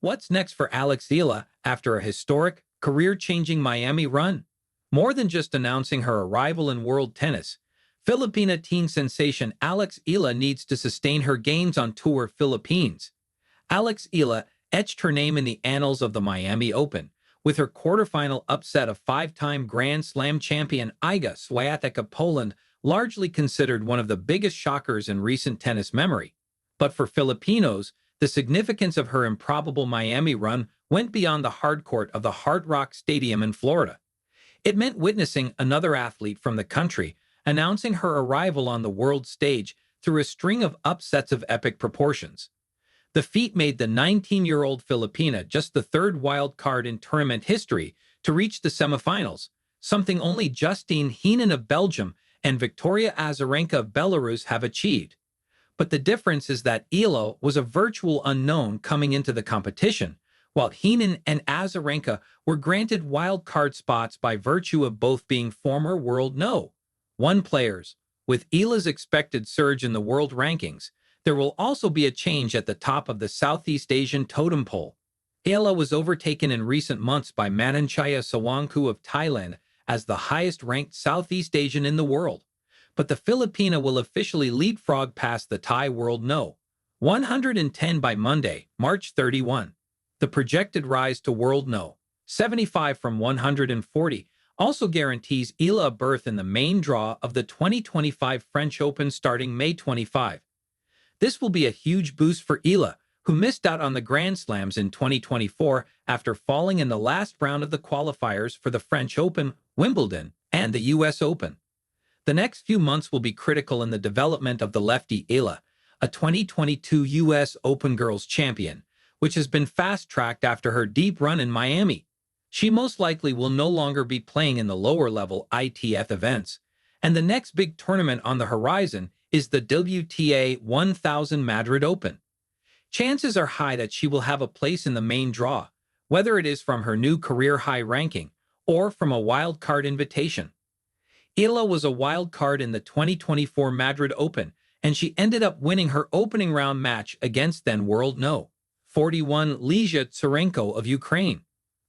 What's next for Alex Eala after a historic, career-changing Miami run? More than just announcing her arrival in world tennis, Filipina teen sensation Alex Eala needs to sustain her gains on Tour Philippines. Alex Eala etched her name in the annals of the Miami Open with her quarterfinal upset of five-time Grand Slam champion Iga Swiatek of Poland, largely considered one of the biggest shockers in recent tennis memory. But for Filipinos, the significance of her improbable Miami run went beyond the hardcourt of the Hard Rock Stadium in Florida. It meant witnessing another athlete from the country announcing her arrival on the world stage through a string of upsets of epic proportions. The feat made the 19-year-old Filipina just the third wild card in tournament history to reach the semifinals, something only Justine Henin of Belgium and Victoria Azarenka of Belarus have achieved. But the difference is that Eala was a virtual unknown coming into the competition, while Henin and Azarenka were granted wild card spots by virtue of both being former world No.1 players. With Eala's expected surge in the world rankings, there will also be a change at the top of the Southeast Asian totem pole. Eala was overtaken in recent months by Mananchaya Sawangku of Thailand as the highest-ranked Southeast Asian in the world. But the Filipina will officially leapfrog past the Thai world No.110 by Monday, March 31. The projected rise to world No.75 from 140 also guarantees Eala a berth in the main draw of the 2025 French Open starting May 25. This will be a huge boost for Eala, who missed out on the Grand Slams in 2024 after falling in the last round of the qualifiers for the French Open, Wimbledon, and the U.S. Open. The next few months will be critical in the development of the lefty Eala, a 2022 U.S. Open Girls champion, which has been fast-tracked after her deep run in Miami. She most likely will no longer be playing in the lower-level ITF events, and the next big tournament on the horizon is the WTA 1000 Madrid Open. Chances are high that she will have a place in the main draw, whether it is from her new career-high ranking or from a wild-card invitation. Eala was a wild card in the 2024 Madrid Open, and she ended up winning her opening round match against then-world No.41 Iga Swiatek of Ukraine.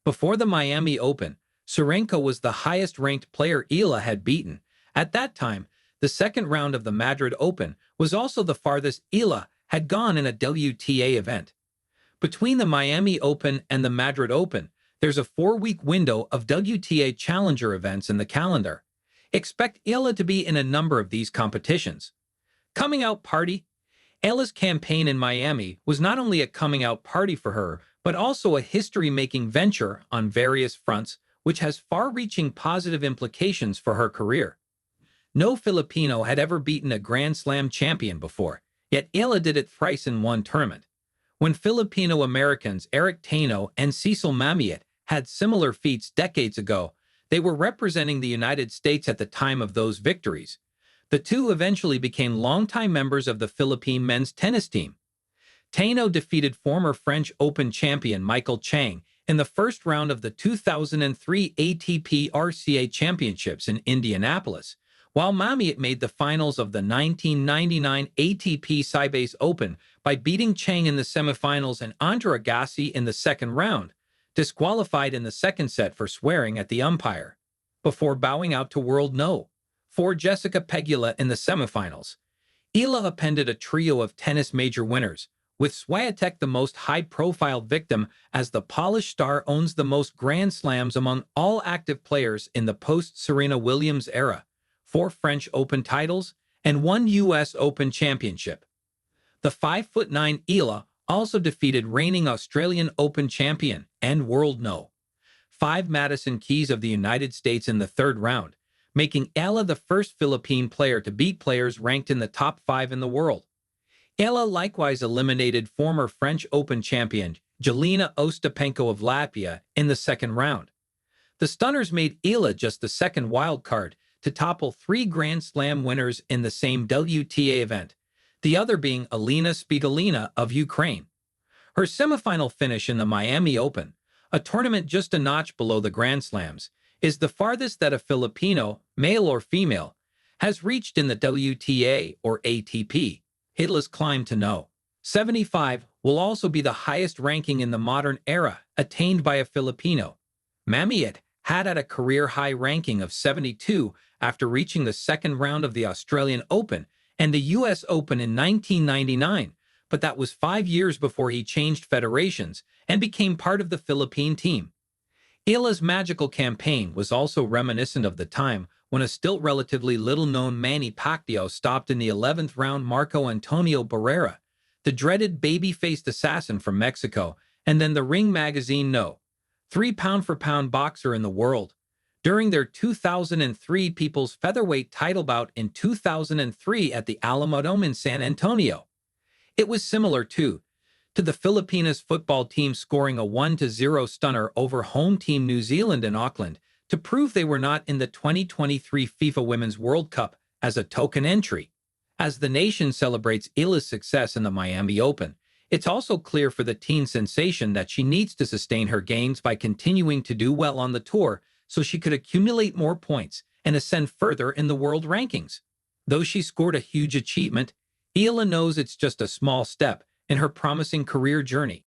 Before the Miami Open, Swiatek was the highest-ranked player Eala had beaten. At that time, the second round of the Madrid Open was also the farthest Eala had gone in a WTA event. Between the Miami Open and the Madrid Open, there's a 4-week window of WTA Challenger events in the calendar. Expect Eala to be in a number of these competitions. Coming out party? Eala's campaign in Miami was not only a coming-out party for her, but also a history-making venture on various fronts, which has far-reaching positive implications for her career. No Filipino had ever beaten a Grand Slam champion before, yet Eala did it thrice in one tournament. When Filipino-Americans Eric Taino and Cecil Mamiet had similar feats decades ago, they were representing the United States at the time of those victories. The two eventually became longtime members of the Philippine men's tennis team. Taino defeated former French Open champion Michael Chang in the first round of the 2003 ATP RCA Championships in Indianapolis, while Mamiet made the finals of the 1999 ATP Sybase Open by beating Chang in the semifinals and Andre Agassi in the second round, disqualified in the second set for swearing at the umpire. Before bowing out to world No.4 Jessica Pegula in the semifinals, Eala appended a trio of tennis major winners, with Swiatek the most high-profile victim as the Polish star owns the most Grand Slams among all active players in the post-Serena Williams era, 4 French Open titles, and 1 U.S. Open championship. The 5'9" Eala also defeated reigning Australian Open champion and world No.5 Madison Keys of the United States in the third round, making Eala the first Philippine player to beat players ranked in the top 5 in the world. Eala likewise eliminated former French Open champion Jelena Ostapenko of Latvia in the second round. The Stunners made Eala just the second wild card to topple 3 Grand Slam winners in the same WTA event, the other being Alina Svitolina of Ukraine. Her semifinal finish in the Miami Open, a tournament just a notch below the Grand Slams, is the farthest that a Filipino, male or female, has reached in the WTA or ATP. Eala's climb to No.75 will also be the highest ranking in the modern era attained by a Filipino. Mamiet had at a career-high ranking of 72 after reaching the second round of the Australian Open and the U.S. Open in 1999, but that was 5 years before he changed federations and became part of the Philippine team. Eala's magical campaign was also reminiscent of the time when a still relatively little-known Manny Pacquiao stopped in the 11th round Marco Antonio Barrera, the dreaded baby-faced assassin from Mexico, and then the Ring Magazine No. 3 pound-for-pound boxer in the world. During their 2003 People's Featherweight title bout in 2003 at the Alamodome in San Antonio. It was similar, too, to the Filipinas football team scoring a 1-0 stunner over home team New Zealand in Auckland to prove they were not in the 2023 FIFA Women's World Cup as a token entry. As the nation celebrates Eala's success in the Miami Open, it's also clear for the teen sensation that she needs to sustain her gains by continuing to do well on the tour so she could accumulate more points and ascend further in the world rankings. Though she scored a huge achievement, Eala knows it's just a small step in her promising career journey.